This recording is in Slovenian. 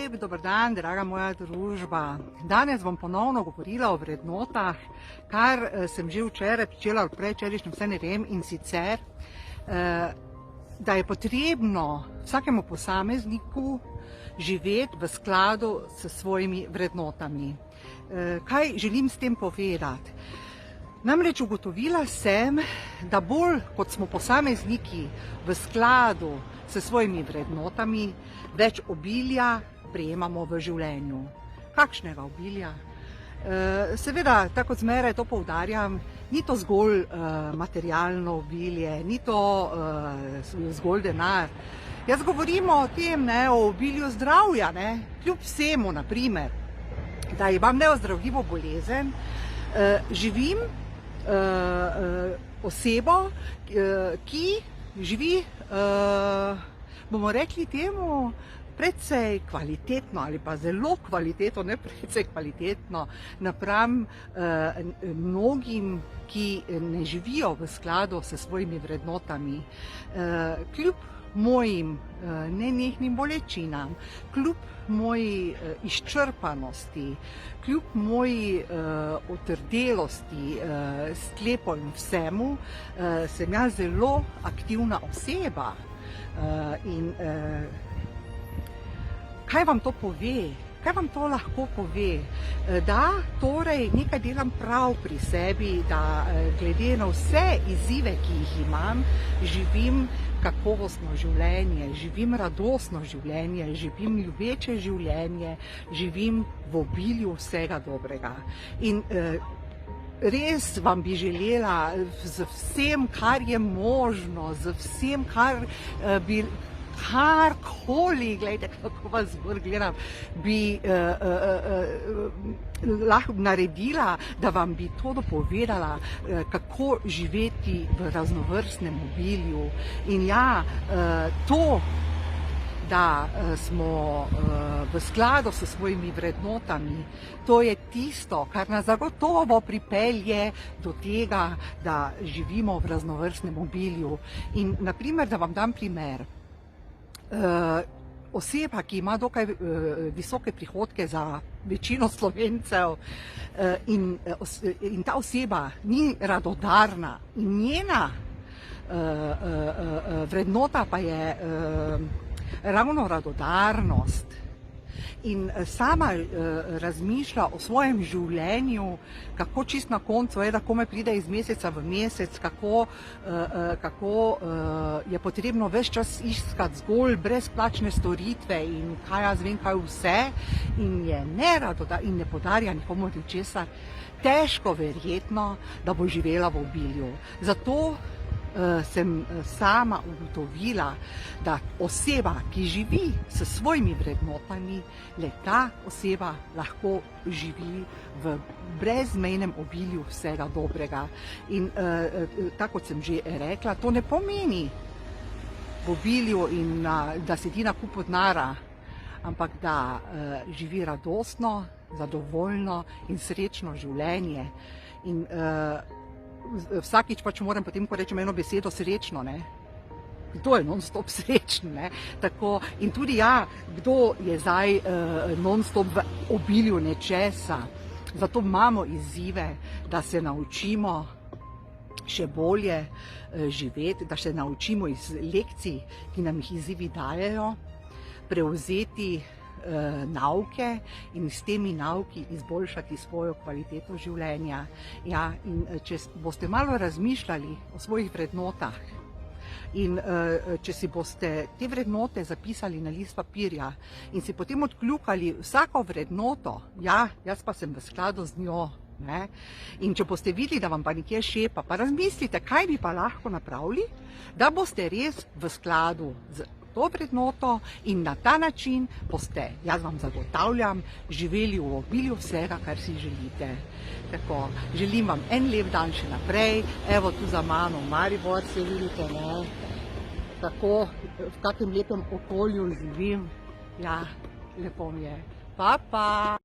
Lep dober dan, draga moja družba. Danes bom ponovno govorila o vrednotah, kar sem že včeraj pričela, predvčerajšnjem, vse ne vem, in sicer, da je potrebno vsakemu posamezniku živeti v skladu s svojimi vrednotami. Kaj želim s tem povedati? Namreč ugotovila sem, da bolj kot smo posamezniki v skladu s svojimi vrednotami, več obilja prejemamo v življenju. Kakšnega obilja? Seveda, tako kot zmeraj to poudarjam, ni to zgolj materialno obilje, ni to zgolj denar. Jaz govorim o tem, o obilju zdravja, kljub vsemu, naprimer, da imam neozdravljivo bolezen, živim osebo, ki živi, bomo rekli temu, precej kvalitetno ali pa zelo kvalitetno, ne precej kvalitetno, napram mnogim, ki ne živijo v skladu s svojimi vrednotami. Kljub mojim nenehnim bolečinam, kljub moji izčrpanosti, kljub moji otrdelosti, sklepu in vsemu, sem jaz zelo aktivna oseba. In kaj vam to pove? Kaj vam to lahko pove? Da torej nekaj delam prav pri sebi, da glede na vse izzive, ki jih imam, živim kakovostno življenje, živim radostno življenje, živim ljubeče življenje, živim v obilju vsega dobrega. In res vam bi želela z vsem, kar je možno, z vsem, kar bi karkoli, gledajte, kako vas zgor gledam, bi lahko naredila, da vam bi to dopovedala, kako živeti v raznovrstnem obilju. In ja, to, da smo v skladu s svojimi vrednotami, to je tisto, kar nas zagotovo pripelje do tega, da živimo v raznovrstnem obilju. In naprimer, da vam dam primer. Oseba, ki ima dokaj visoke prihodke za večino Slovencev, in ta oseba ni radodarna in njena vrednota pa je ravno radodarnost. In sama razmišlja o svojem življenju, kako čist na koncu je, da komaj pride iz meseca v mesec, kako je potrebno ves čas iskati zgolj brezplačne storitve in kaj jaz vem kaj vse, in je neradodarna in ne podarja nikomu ničesar, težko verjetno, da bo živela v obilju. Zato sem sama ugotovila, da oseba, ki živi s svojimi vrednotami, le ta oseba lahko živi v brezmejnem obilju vsega dobrega. In tako kot sem že rekla, to ne pomeni v obilju in da sedi na kupu denarja, ampak da živi radostno, zadovoljno in srečno življenje. In vsakič pač moram potem, ko rečem eno besedo, srečno, kdo je non-stop srečen, tako, in tudi ja, kdo je zdaj non-stop v obilju nečesa. Zato imamo izzive, da se naučimo še bolje živeti, da se naučimo iz lekcij, ki nam jih izzivi dajejo, prevzeti nauke in s temi nauki izboljšati svojo kvaliteto življenja. Ja, in če boste malo razmišljali o svojih vrednotah in če si boste te vrednote zapisali na list papirja in si potem odkljukali vsako vrednoto, ja, jaz pa sem v skladu z njo, in če boste videli, da vam pa nekje šepa, pa razmislite, kaj bi pa lahko napravili, da boste res v skladu z to vrednoto in na ta način boste, jaz vam zagotavljam, živeli v obilju vsega, kar si želite. Tako, želim vam en lep dan še naprej, evo tu za mano Maribor, se vidite, tako v takem lepem okolju živim, ja, lepo mi je. Pa, pa!